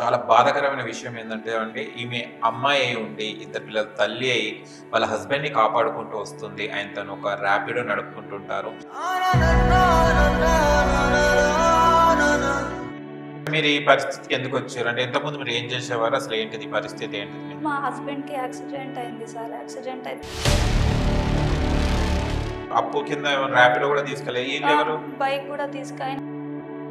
చాలా బాధాకరమైన విషయం ఏందంటే అండి, ఈమె అమ్మాయి అయి ఉండి, ఇద్దరు పిల్లల తల్లి అయి, వాళ్ళ హస్బెండ్‌ని కాపాడుకుంటూ వస్తుంది. తను ఒక ర్యాపిడో నడుపుకుంటుంటారు. మీరు ఈ పరిస్థితికి ఎందుకొచ్చారు? అంటే ఇంతకుముందు మీరు ఏం చేసేవారు? అసలు ఏంటిది పరిస్థితి ఏంటిది మీది? మా హస్బెండ్‌కి యాక్సిడెంట్ అయింది సార్. యాక్సిడెంట్ అయితే అప్పు కింద ర్యాపిడో కూడా తీసుకెళ్ళి ఈళ్ళెవరు? బైక్ కూడా తీసుకొని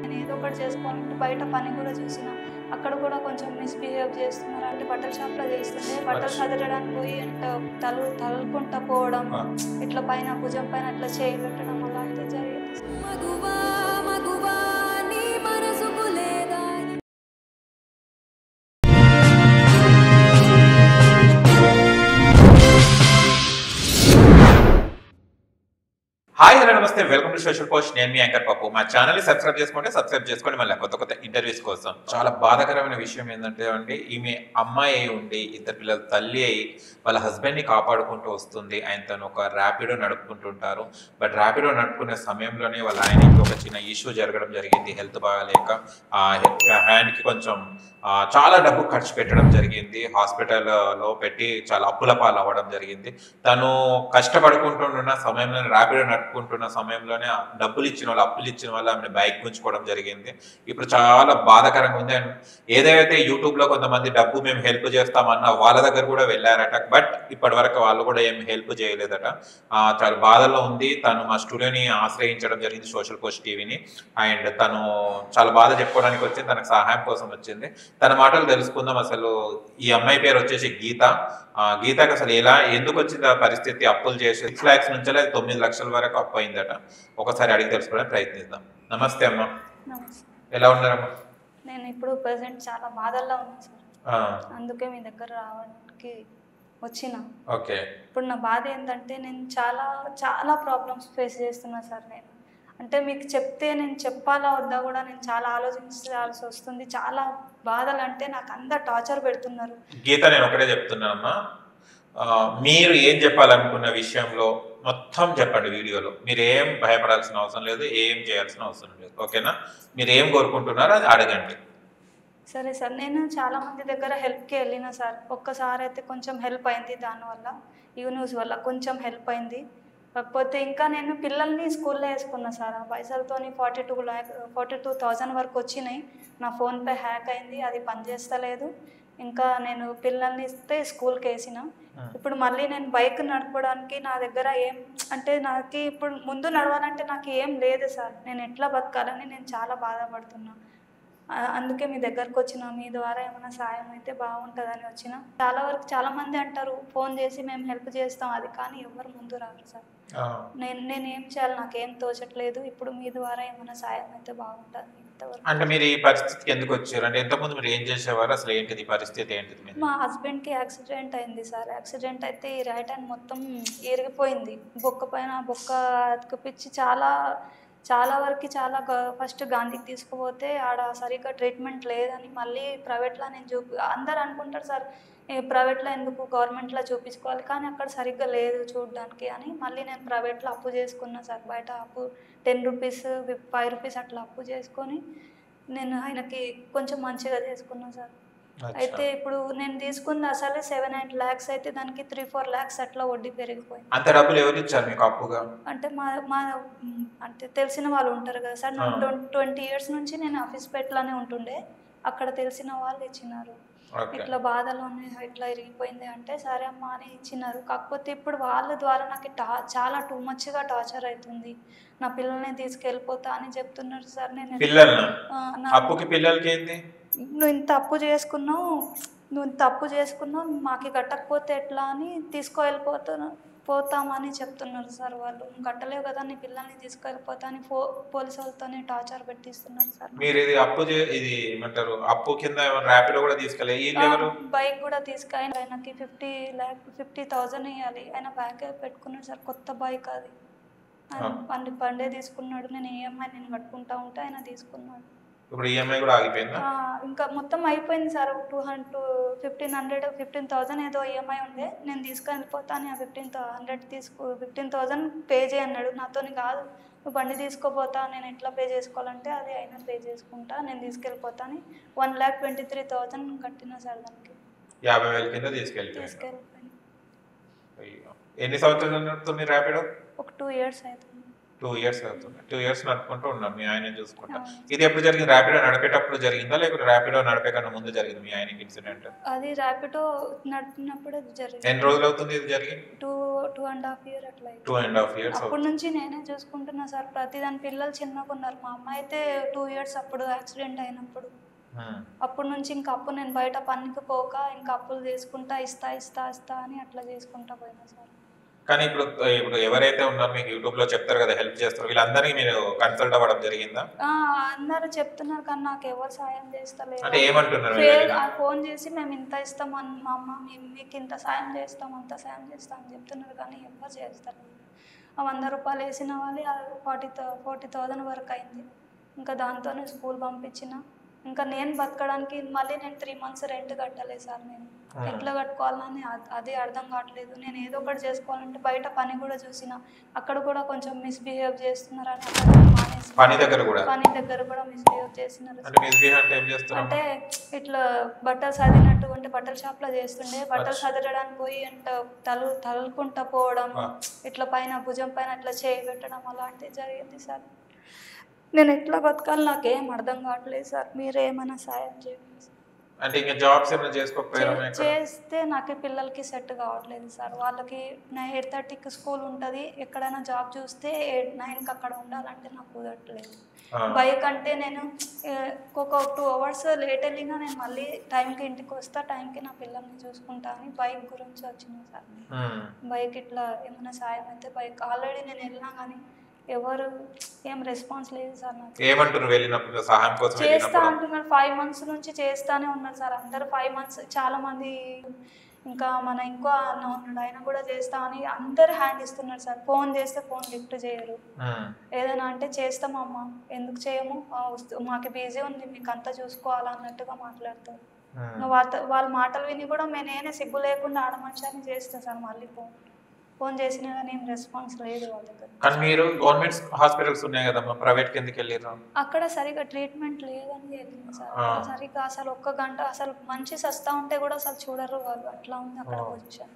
నేను ఏదో ఒకటి చేసుకోవాలంటే బయట పని కూడా చూసిన. అక్కడ కూడా కొంచెం మిస్‌బిహేవ్ చేస్తున్నారు. అంటే బట్టల షాప్‌లో చేస్తుండే బట్టలు సదరడానికి పోయి తగులుకుంటా పోవడం, ఆ! ఇట్లా పైన భుజం పైన అట్లా చేయి పెట్టడం అలాంటివి జరిగింది. మగువా మగువా నీ మనసుకు లేదా హాయ్ హలో నమస్తే వెల్కమ్ టు సోషల్ పోస్ట్. నేను మీ యాంకర్ పప్పు. మా ఛానల్ ని సబ్స్క్రైబ్ చేసుకోండి మళ్ళీ కొత్త ఇంటర్వ్యూస్ కోసం. చాలా బాధాకరమైన విషయం ఏంటంటే అండి, ఈమె అమ్మాయి అయి ఉండి, ఇద్దరు పిల్లల తల్లి అయి, వాళ్ళ హస్బెండ్ ని కాపాడుకుంటూ వస్తుంది. తను ఒక ర్యాపిడో నడుపుకుంటుంటారు. బట్ ర్యాపిడో నడుపుకునే సమయంలోనే వాళ్ళ ఆయనకి ఒక చిన్న ఇష్యూ జరగడం జరిగింది. హెల్త్ బాగాలేక హ్యాండ్ కి కొంచెం చాలా డబ్బు ఖర్చు పెట్టడం జరిగింది. హాస్పిటల్లో పెట్టి చాలా అప్పుల పాలు అవ్వడం జరిగింది. తను కష్టపడుకుంటున్న సమయంలో ర్యాపిడో నడుపుకుంటున్న సమయంలోనే డబ్బులు ఇచ్చిన వాళ్ళు, అప్పులు ఇచ్చిన వాళ్ళు ఆమెను బైక్ గుంజుకోవడం జరిగింది. ఇప్పుడు చాలా బాధాకరంగా ఉంది. అండ్ ఏదైతే యూట్యూబ్లో కొంతమంది డబ్బు మేము హెల్ప్ చేస్తామన్న వాళ్ళ దగ్గర కూడా వెళ్ళారట. బట్ ఇప్పటి వరకు వాళ్ళు కూడా ఏం హెల్ప్ చేయలేదట. చాలా బాధల్లో ఉంది. తను మా స్టూడియోని ఆశ్రయించడం జరిగింది, సోషల్ పోస్ట్ టీవీని. అండ్ తను చాలా బాధ చెప్పుకోవడానికి వచ్చింది, తనకు సహాయం కోసం వచ్చింది. తన మాటలు తెలుసుకుందాం. అసలు ఈ అమ్మాయి పేరు వచ్చేసి గీత. గీతకి అసలు ఎందుకు వచ్చింది ఆ పరిస్థితి? అప్పులు చేసి 6 lakhs నుంచి 9 లక్షల వరకు అప్పు అయిందట. ఒకసారి అడిగి తెలుసుకోవడానికి ప్రయత్నిద్దాం. నమస్తే అమ్మ, నమస్తే. ఎలా ఉన్నారమ్మా? నేను ఇప్పుడు ప్రెజెంట్ చాలా బాధల్లో ఉన్నాను సార్. ఆ, అందుకే మీ దగ్గర రావడానికి వచ్చిన. ఓకే. ఇప్పుడు నా బాధ ఏంటంటే నేను చాలా చాలా ప్రాబ్లమ్స్ ఫేస్ చేస్తున్నా సార్. నేను అంటే మీకు చెప్తే నేను చెప్పాలా వద్దా కూడా నేను చాలా ఆలోచించాల్సి వస్తుంది. చాలా బాధలు అంటే నాకు అంత టార్చర్ పెడుతున్నారు. గీత, నేను ఒకటే చెప్తున్నానమ్మా. మీరు ఏం చెప్పాలనుకున్న విషయంలో మొత్తం చెప్పండి వీడియోలో. మీరు ఏం భయపడాల్సిన అవసరం లేదు, ఏం చేయాల్సిన అవసరం లేదు. ఓకేనా? మీరు ఏం కోరుకుంటున్నారో అది అడగండి. సరే సార్, నేను చాలామంది దగ్గర హెల్ప్కి వెళ్ళిన సార్. ఒక్కసారి అయితే కొంచెం హెల్ప్ అయింది, దానివల్ల ఈ న్యూస్ వల్ల కొంచెం హెల్ప్ అయింది. కాకపోతే ఇంకా నేను పిల్లల్ని స్కూల్లో వేసుకున్నా సార్. ఆ పైసలతోని 42,000 వరకు వచ్చినాయి. నా ఫోన్పే హ్యాక్ అయింది, అది పనిచేస్తలేదు. ఇంకా నేను పిల్లల్ని ఇస్తే స్కూల్కి వేసిన. ఇప్పుడు మళ్ళీ నేను బైక్ నడపడానికి నా దగ్గర అంటే నాకు ఇప్పుడు ముందు నడవాలంటే నాకు ఏం లేదు సార్. నేను ఎట్లా బతకాలని నేను చాలా బాధపడుతున్నా. అందుకే మీ దగ్గరకు వచ్చిన. మీ ద్వారా ఏమైనా సాయం అయితే బాగుంటుందని వచ్చిన. చాలా వరకు చాలామంది అంటారు ఫోన్ చేసి మేము హెల్ప్ చేస్తాం అది, కానీ ఎవరు ముందు రారు సార్. నేను ఏం చేయాలి, నాకేం తోచట్లేదు. ఇప్పుడు మీ ద్వారా ఏమైనా సాయం అయితే బాగుంటుంది. ఇంతవరకు అంటే మీరు ఈ పరిస్థితికి ఎందుకు వచ్చారు? అంటే ఇంతకుముందు మీరు ఏం చేసేవారు? అసలు ఏంటిది పరిస్థితి ఏంటిది మీది? మా హస్బెండ్కి యాక్సిడెంట్ అయింది సార్. యాక్సిడెంట్ అయితే ఈ రైట్ హ్యాండ్ మొత్తం ఇరిగిపోయింది. బొక్క పైన బొక్క అతుకుపిచ్చి చాలా వరకు ఫస్ట్ గాంధీకి తీసుకుపోతే ఆడ సరిగ్గా ట్రీట్మెంట్ లేదని మళ్ళీ ప్రైవేట్లో నేను అందరు అనుకుంటారు సార్ ప్రైవేట్లో ఎందుకు గవర్నమెంట్లో చూపించుకోవాలి, కానీ అక్కడ సరిగ్గా లేదు చూడడానికి అని మళ్ళీ నేను ప్రైవేట్లో అప్పు చేసుకున్నా సార్. బయట అప్పు 10 రూపీస్ 5 రూపీస్ అట్లా అప్పు చేసుకొని నేను ఆయనకి కొంచెం మంచిగా చేసుకున్నాను సార్. అయితే ఇప్పుడు నేను తీసుకుంది అసలు 7-8 lakhs అయితే దానికి 3-4 lakhs అట్లా వడ్డీ పెరిగిపోయింది. అంత డబ్బులు ఎవరు ఇచ్చారు మీకు అప్పుగా? అంటే మా అంటే తెలిసిన వాళ్ళు ఉంటారు కదా సార్. 20 years నుంచి నేను ఆఫీస్పేటలోనే ఉంటుండే. అక్కడ తెలిసిన వాళ్ళు ఇచ్చినారు. ఇట్లా బాధలోనే ఇట్లా ఇరిగిపోయింది అంటే సరే అమ్మా అని ఇచ్చినారు. కాకపోతే ఇప్పుడు వాళ్ళ ద్వారా నాకు చాలా టూ మచ్గా టార్చర్ అవుతుంది. నా పిల్లల్ని తీసుకెళ్ళిపోతా అని చెప్తున్నారు సార్. నేను అప్పుకి పిల్లలకి ఏంది? నువ్వు ఇంత అప్పు చేసుకున్నావు మాకు కట్టకపోతే ఎట్లా అని పోతామని చెప్తున్నారు సార్. వాళ్ళు కట్టలేవు కదా, నీ పిల్లల్ని తీసుకెళ్ళిపోతా అని పోలీసు వాళ్ళతో టార్చర్ పెట్టిస్తున్నారు సార్. మీరు ఇది ఇది ఏమంటారు, అప్పు కింద ర్యాపిడో కూడా తీసుకెళ్ళి బైక్ కూడా తీసుకెళ్ళి ఆయనకి 50,000 ఇవ్వాలి. ఆయన బ్యాగ్ పెట్టుకున్నాడు సార్, కొత్త బైక్ అది. ఆయన పండే తీసుకున్నాడు. నేను ఈఎంఐ నేను కట్టుకుంటా ఉంటే ఆయన తీసుకున్నాడు. ఇప్పుడు ఈఎంఐ కూడా ఆగిపోయిందా? ఇంకా మొత్తం అయిపోయింది సార్. 15,000 ఏదో ఈఎంఐ ఉండే. నేను తీసుకెళ్ళిపోతాను. ఆ 15,000 పే చేయన్నాడు. నాతోని కాదు, నువ్వు బండి తీసుకోపోతా, నేను ఎట్లా పే చేసుకోవాలంటే అది అయినా పే చేసుకుంటా, నేను తీసుకెళ్ళిపోతా అని 1,23,000 కట్టినా సార్ దానికి. 50,000 కింద తీసుకెళ్ళిపోయాను. తీసుకెళ్ళిపోయాను. అయ్యో. ఎన్ని సంవత్సరాలు నడుపుతుంది ర్యాపిడో? ఒక 2 years అవుతుంది. 2 years అవుతుంది. 2 years నడుపుకుంటూ ఉన్నాం, మీ ఆయన చూసుకుంటా. అవును. ఇది ఎప్పుడు జరిగింది? ర్యాపిడో నడిపేటప్పుడు జరిగిందా లేకపోతే ర్యాపిడో నడిపే కన్నా ముందు జరిగింది మీ ఆయనకి ఇన్సిడెంట్? అది ర్యాపిడో నడిపినప్పుడు జరిగింది. ఎన్ని రోజులు అవుతుంది ఇది జరిగి? 2.5 years అట్లా అయింది. 2.5 years అప్పటి అవుతుంది. నుంచి నేనే చూసుకుంటున్నా సార్. ప్రతి దాని పిల్లలు చిన్నగా ఉన్నారు. మా అమ్మాయి అయితే 2 years అప్పుడు యాక్సిడెంట్ అయినప్పుడు. అప్పటి నుంచి ఇంకా అప్పుడు నేను బయట పనికి పోక ఇంకా అప్పులు చేసుకుంటా ఇస్తా అని అట్లా చేసుకుంటా పోయినా సార్. కానీ ఇప్పుడు ఎవరైతే ఉన్నారో మీకు యూట్యూబ్ లో చెప్తారు కదా, హెల్ప్ చేస్తారు, వీళ్ళందరినీ మీరు కన్సల్ట్ అవ్వడం జరిగిందా? అందరూ చెప్తున్నారు కానీ నాకు ఎవరు సాయం చేస్తలేదు. అంటే ఏమంటున్నారు? ఫోన్ చేసి మేము ఇంత ఇస్తాం అని, మా అమ్మ మీకు ఇంత సాయం చేస్తాం అంత సాయం చేస్తాం అని చెప్తున్నారు కానీ ఎవరు చేస్తారు. 100 రూపాయలు వేసిన వాళ్ళు 40,000 వరకు అయింది. ఇంకా దాంతోనే స్కూల్ పంపించిన. ఇంకా నేను బతకడానికి మళ్ళీ నేను 3 months రెంట్ కట్టలేదు సార్. నేను ఎట్లా కట్టుకోవాలని అదే అర్థం కావట్లేదు. నేను ఏదో ఒకటి చేసుకోవాలంటే బయట పని కూడా చూసిన, అక్కడ కూడా కొంచెం మిస్బిహేవ్ చేస్తున్నారని పని దగ్గర కూడా మిస్బిహేవ్ చేస్తున్నారు. అంటే ఇట్లా బట్టలు సదినట్టు అంటే బట్టల షాప్లో చేస్తుండే, బట్టలు సదరడానికి పోయి అంటే తలుకుంటా పోవడం, ఇట్లా పైన భుజం పైన అట్లా చేయి పెట్టడం అలాంటివి జరిగింది సార్. నేను ఎట్లా బతకాలి నాకేం అర్థం కావట్లేదు సార్. మీరేమైనా సాయం చేయండి. అంటే ఇంకా జాబ్స్ ఏమైనా చేసుకోకపోయారా? చేస్తే నాకు పిల్లలకి సెట్ కావట్లేదు సార్. వాళ్ళకి 8:30కి స్కూల్ ఉంటుంది. ఎక్కడైనా జాబ్ చూస్తే 9కి అక్కడ ఉండాలంటే నాకు కుదరట్లేదు. బైక్ అంటే నేను ఒక 2 hours లేట్ వెళ్ళినా నేను మళ్ళీ టైంకి ఇంటికి వస్తా, టైంకి నా పిల్లల్ని చూసుకుంటా అని బైక్ గురించి వచ్చిన సార్. బైక్ ఇట్లా ఏమైనా సాయం అయితే బైక్ ఆల్రెడీ నేను వెళ్ళినా కానీ ఎవరు ఏం రెస్పాన్స్ లేదు సార్. నాకు ఏమంటారు వెళ్ళినప్పుడు సహాయం కోసం చేస్తా అంటున్నారు. 5 months నుంచి చేస్తానే ఉన్నారు సార్ అందరు. 5 months చాలా మంది, ఇంకా మన ఇంకో అన్న ఉన్నాడు, ఆయన కూడా చేస్తా అని అందరు హ్యాండ్ ఇస్తున్నారు సార్. ఫోన్ చేస్తే ఫోన్ లిఫ్ట్ చేయరు. ఏదైనా అంటే చేస్తామమ్మా, ఎందుకు చేయము, మాకు బిజీ ఉంది, మీకు అంతా చూసుకోవాలన్నట్టుగా మాట్లాడతారు. వాళ్ళ మాటలు విని కూడా నేనే సిగ్గు లేకుండా ఆడమనిషి చేస్తాను సార్. మళ్ళీ ఫోన్ చేసినా కానీ ఏం రెస్పాన్స్ లేదు వాళ్ళ దగ్గర. కానీ మీరు గవర్నమెంట్ హాస్పిటల్స్ ఉన్నాయి కదమ్మా, ప్రైవేట్ కిందకి వెళ్ళారు? అక్కడ సరిగా ట్రీట్మెంట్ లేదని వెళ్ళింది సార్. సరిగా అసలు 1 గంట అసలు మంచి సస్తా ఉంటే కూడా అసలు చూడరు వాళ్ళు. అట్లా ఉంది అక్కడ పొజిషన్.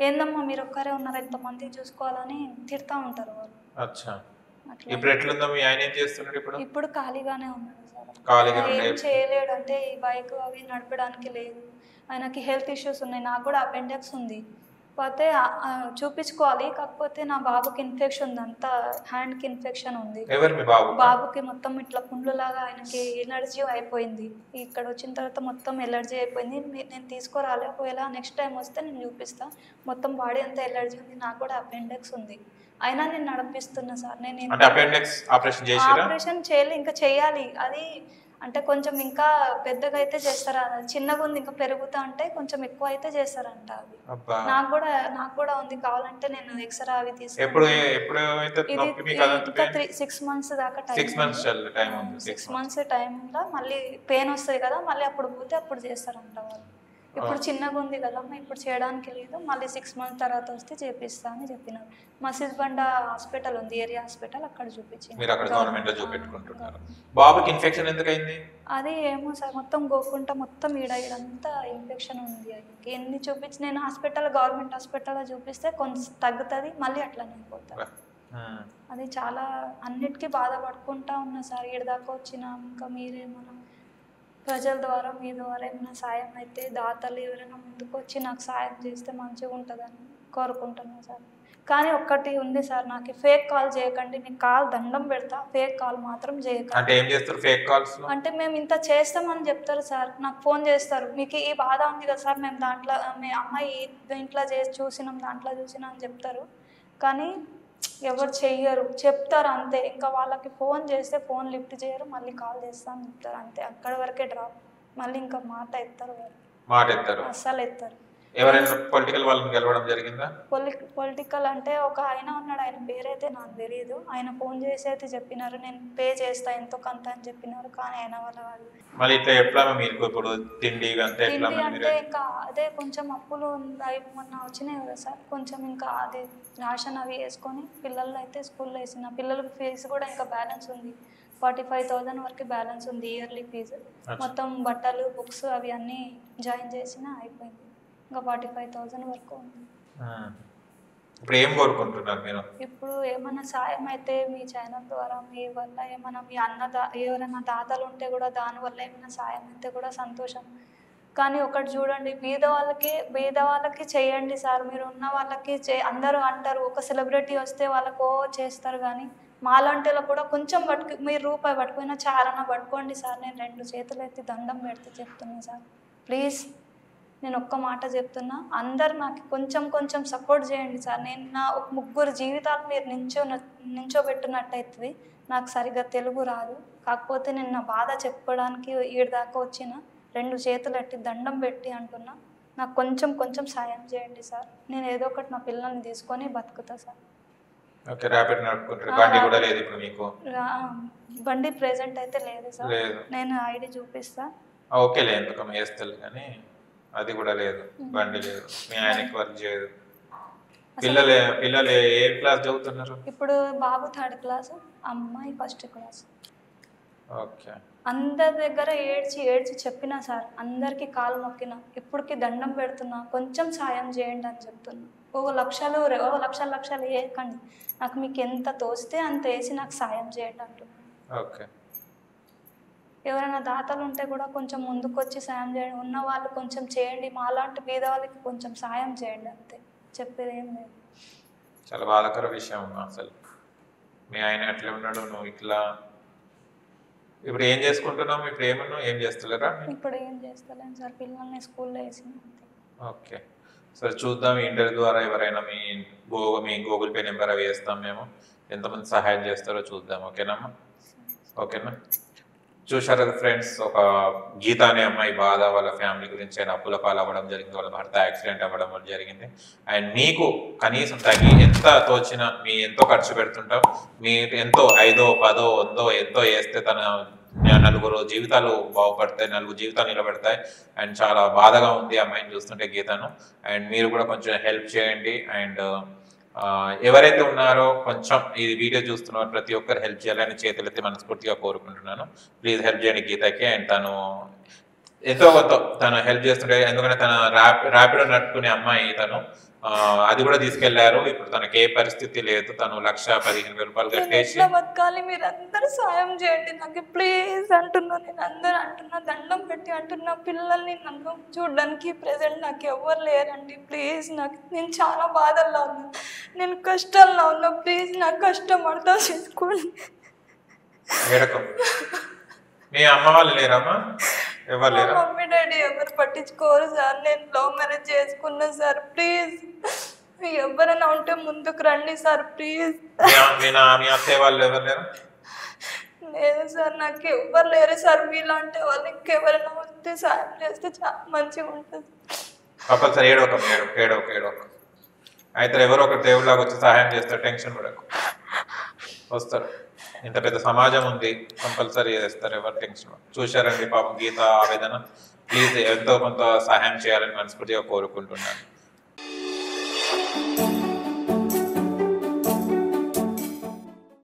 ఏందమ్మా మీరు ఒక్కరే ఉన్నారు, ఎంతమంది చూసుకోవాలని తిడతా ఉంటారు వాళ్ళు. ఇప్పుడు ఎట్లుందో మీ ఆయన ఏం చేస్తున్నాడు? ఇప్పుడు ఖాళీగానే ఉన్నాడు సార్. ఏం చేయలేడు అంటే ఈ బైక్ అవి నడపడానికి లేదు. ఆయనకి హెల్త్ ఇష్యూస్ ఉన్నాయి. నాకు కూడా అపెండిక్స్ ఉంది. పోతే చూపించుకోవాలి. కాకపోతే నా బాబుకి ఇన్ఫెక్షన్ ఉంది, అంతా హ్యాండ్కి ఇన్ఫెక్షన్ ఉంది. బాబుకి మొత్తం ఇట్లా పుండ్లులాగా ఆయనకి ఎలర్జీ అయిపోయింది. ఇక్కడ వచ్చిన తర్వాత మొత్తం ఎలర్జీ అయిపోయింది. నేను తీసుకురాలే, ఒకవేళ నెక్స్ట్ టైం వస్తే నేను చూపిస్తా. మొత్తం బాడీ అంతా ఎలర్జీ ఉంది. నాకు కూడా అపెండిక్స్ ఉంది. అయినా నేను నడిపిస్తున్నా సార్. నేను ఆపరేషన్ చేయలే, ఇంకా చేయాలి. అది అంటే కొంచెం ఇంకా పెద్దగా అయితే చేస్తారా, చిన్నగా ఉంది ఇంకా పెరుగుతా అంటే కొంచెం ఎక్కువ అయితే చేస్తారంట. అది నాకు కూడా ఉంది. కావాలంటే నేను ఎక్స్రే అవి తీసుకుంటాను. 6 months దాకా టైం. 6 months టైంలో మళ్ళీ పెయిన్ వస్తుంది కదా, మళ్ళీ అప్పుడు పోతే అప్పుడు చేస్తారంట వాళ్ళు. ఇప్పుడు చిన్నగా ఉంది కదమ్మా, ఇప్పుడు చేయడానికి లేదు, మళ్ళీ 6 months తర్వాత వస్తే చేపిస్తా అని చెప్పినారు. మసీద్బండ హాస్పిటల్ ఉంది, ఏరియా హాస్పిటల్, అక్కడ చూపించింది. బాబుకి ఇన్ఫెక్షన్ ఎందుకు అయింది? అది ఏమో సార్, మొత్తం గోకుంటా మొత్తం ఈడంతా ఇన్ఫెక్షన్ ఉంది. ఆయనకి ఎన్ని చూపించి నేను గవర్నమెంట్ హాస్పిటల్లో చూపిస్తే కొంచెం తగ్గుతుంది, మళ్ళీ అట్లనే అయిపోతుంది. అది చాలా అన్నిటికీ బాధపడుకుంటా ఉన్నా సార్. ఈడదాకా వచ్చినా ఇంకా మీరేమన్నా ప్రజల ద్వారా మీ ద్వారా ఏమైనా సాయం అయితే, దాతలు ఎవరైనా ముందుకు వచ్చి నాకు సాయం చేస్తే మంచిగా ఉంటుందని కోరుకుంటున్నాను సార్. కానీ ఒక్కటి ఉంది సార్, నాకు ఫేక్ కాల్ చేయకండి, మీకు కాల్ దండం పెడతా, ఫేక్ కాల్ మాత్రం చేయకండి. అంటే ఏం చేస్తారు ఫేక్ కాల్స్? అంటే మేము ఇంత చేస్తామని చెప్తారు సార్, నాకు ఫోన్ చేస్తారు, మీకు ఈ బాధ ఉంది కదా సార్, మేము దాంట్లో మీ అమ్మాయి దీంట్లో చూసినాం దాంట్లో చూసినాం అని చెప్తారు. కానీ ఎవరు చెయ్యరు, చెప్తారు అంతే. ఇంకా వాళ్ళకి ఫోన్ చేస్తే ఫోన్ లిఫ్ట్ చేయరు, మళ్ళీ కాల్ చేస్తాను చెప్తారు అంతే. అక్కడ వరకే డ్రాప్. మళ్ళీ ఇంకా మాట ఎత్తారు వాళ్ళు, అస్సలు ఎత్తారు. ఎవరైనా పొలిటికల్ వాళ్ళని గెలవడం జరిగిందా? పొలిటికల్ అంటే ఒక ఆయన ఉన్నాడు, ఆయన పేరైతే నాకు తెలియదు. ఆయన ఫోన్ చేసి అయితే చెప్పినారు, నేను పే చేస్తా ఎంతో కొంత అని చెప్పినారు. కానీ ఆయన వాళ్ళ మళ్ళీ ఇట్లా ఎట్లా మీకు ఇప్పుడు తిండి ఇవంతా ఎట్లా తిండి మరి అంటే ఇంకా అదే కొంచెం అప్పులు మొన్న వచ్చినాయి కదా సార్, కొంచెం ఇంకా అదే రేషన్ అవి వేసుకొని పిల్లలు అయితే స్కూల్లో వేసిన, పిల్లల ఫీజు కూడా ఇంకా బ్యాలెన్స్ ఉంది, 45,000 వరకు బ్యాలెన్స్ ఉంది ఇయర్లీ ఫీజు. మొత్తం బట్టలు బుక్స్ అవి అన్నీ జాయిన్ చేసిన అయిపోయింది, ఇంకా 45,000 వరకు ఉంది. ఇప్పుడు ఏం కోరుకుంటున్నారు మీరు? ఇప్పుడు ఏమైనా సాయం అయితే మీ ఛానల్ ద్వారా మీ వల్ల ఏమైనా మీ ఎవరైనా దాతలు ఉంటే కూడా దానివల్ల ఏమైనా సాయం అయితే కూడా సంతోషం. కానీ ఒకటి చూడండి, బీద వాళ్ళకి చేయండి సార్, మీరు ఉన్న వాళ్ళకి అందరూ అంటారు ఒక సెలబ్రిటీ వస్తే వాళ్ళకు చేస్తారు, కానీ మాలాంటిలో కూడా కొంచెం మీరు రూపాయి పట్టుకున్నా చారణ పట్టుకోండి సార్. నేను 2 చేతులు ఎత్తి దండం పెడితే చెప్తున్నాను సార్, ప్లీజ్ నేను ఒక్క మాట చెప్తున్నా, అందరు నాకు కొంచెం సపోర్ట్ చేయండి సార్. నేను నా ఒక 3 జీవితాలు మీరు నించోబెట్టినట్టయితుంది. నాకు సరిగ్గా తెలుగు రాదు, కాకపోతే నేను నా బాధ చెప్పుకోవడానికి ఈడ దాకా వచ్చిన, 2 చేతులు ఎట్టి దండం పెట్టి అంటున్నా, నాకు కొంచెం సాయం చేయండి సార్. నేను ఏదో ఒకటి నా పిల్లల్ని తీసుకొని బతుకుతా సార్. Okay, rapid నడుపుకుంటారు. బండి కూడా లేదు ఇప్పుడు మీకు? బండి ప్రెజెంట్ అయితే లేదు సార్, నేను ఐడి చూపిస్తా. ఓకేలే, ఎందుకు వేస్తారు కానీ అది కూడా లేదు, బండి లేదు, మీ ఆయనకి వర్క్ చేయదు. పిల్లలు ఏ క్లాస్ చదువుతున్నారు? ఇప్పుడు బాబు 3rd క్లాస్, అమ్మాయి 1st క్లాస్. ఓకే. అందరి దగ్గర ఏడ్చి చెప్పినా సార్, అందరికీ కాలు మొక్కినా, ఇప్పటికి దండం పెడుతున్నా, కొంచెం సాయం చేయండి అని చెప్తున్నా. ఒక లక్షలు వేయకండి, నాకు మీకు ఎంత తోస్తే అంత వేసి నాకు సాయం చేయండి అంటున్నా. ఓకే. ఎవరైనా దాతలు ఉంటే కూడా కొంచెం ముందుకు వచ్చి సాయం చేయండి, ఉన్న వాళ్ళు కొంచెం చేయండి, మాలాంటి బీద వాళ్ళకి కొంచెం సాయం చేయండి, అంతే, చెప్పేది ఏం లేదు. చాలా బాధాకర విషయం అసలు, మీ ఆయన అట్లా ఉన్నాడు, నువ్వు ఇట్లా. ఇప్పుడు ఏం చేసుకుంటున్నావు? ఇప్పుడు ఏం చేస్తలేరా? ఇప్పుడు ఏం చేస్తలేను సార్, పిల్లల్ని స్కూల్లో వేసిన, అంతే. ఓకే, సరే చూద్దాం, ఇంటర్వ్యూ ద్వారా ఎవరైనా మీ గూగుల్ పే నెంబర్ అవి వేస్తాం మేము, ఎంతమంది సహాయం చేస్తారో చూద్దాం. ఓకేనమ్మా? ఓకేనా? చూశారు కదా ఫ్రెండ్స్, ఒక గీత అనే అమ్మాయి బాధ, వాళ్ళ ఫ్యామిలీ గురించి ఆయన అప్పుల పాలు అవ్వడం జరిగింది, వాళ్ళ భర్త యాక్సిడెంట్ అవ్వడం వల్ల జరిగింది. అండ్ మీకు కనీసం తగ్గి ఎంత తోచినా మీ ఎంతో ఖర్చు పెడుతుంటాం, మీరు ఎంతో 5, 10, 100 ఎంతో వేస్తే తన 4 జీవితాలు బాగుపడతాయి, 4 జీవితాలు నిలబెడతాయి. అండ్ చాలా బాధగా ఉంది అమ్మాయిని చూస్తుంటే గీతను. అండ్ మీరు కూడా కొంచెం హెల్ప్ చేయండి. అండ్ ఎవరైతే ఉన్నారో కొంచెం ఈ వీడియో చూస్తున్నారో ప్రతి ఒక్కరు హెల్ప్ చేయాలని చేతులెత్తి మనస్ఫూర్తిగా కోరుకుంటున్నాను. ప్లీజ్ హెల్ప్ చేయండి గీతకి. అండ్ ఎంతో కొంత తను హెల్ప్ చేస్తుంటే, ఎందుకంటే తన ర్యాపిడో నడుపుకునే అమ్మాయి తను, అది కూడా తీసుకెళ్లారు. ఇప్పుడు తనకి ఏ పరిస్థితి లేదు, తను 1,15,000 కట్టేసి బతకాలి. మీరు అందరూ సాయం చేయండి నాకు ప్లీజ్ అంటున్నా, నేను అందరూ అంటున్నా, దండం పెట్టి అంటున్నా, పిల్లల్ని నన్ను చూడడానికి ప్రెసెంట్ నాకు ఎవరు లేరండి, ప్లీజ్. నేను చాలా బాధల్లో ఉన్నా, నేను కష్టాల్లో ఉన్నా, ప్లీజ్ నాకు కష్టం అర్థం చేసుకోండి. మీ అమ్మ వాళ్ళు లేరమ్మా? ఎవరు లేరు? మమ్మీ డాడీ ఎవరు పట్టించుకోరు సార్, నేను లవ్ మ్యారేజ్ చేసుకున్నా సార్, ప్లీజ్ ఎవరైనా ఉంటే ముందుకు రండి సార్, ప్లీజ్. మీ అత్తయ్య వాళ్ళు ఎవరు లేరు? లేదు సార్, నాకు ఎవరు లేరు సార్, మీలాంటి వాళ్ళు ఇంకెవరైనా వస్తే సాయం చేస్తే చాలా మంచిగా ఉంటుంది. కంపల్సరీ ఏడవక అయితే ఎవరో ఒక దేవుళ్ళగా వచ్చి సహాయం చేస్తారు, టెన్షన్ పడకు, వస్తారు. ఇంత పెద్ద సమాజం ఉంది, కంపల్సరీ చేస్తారు, ఎవరు టెన్షన్. చూశారండి పాపం గీత ఆవేదన. ప్లీజ్ ఎంతో కొంత సహాయం చేయాలని మనస్ఫూర్తిగా కోరుకుంటున్నాను.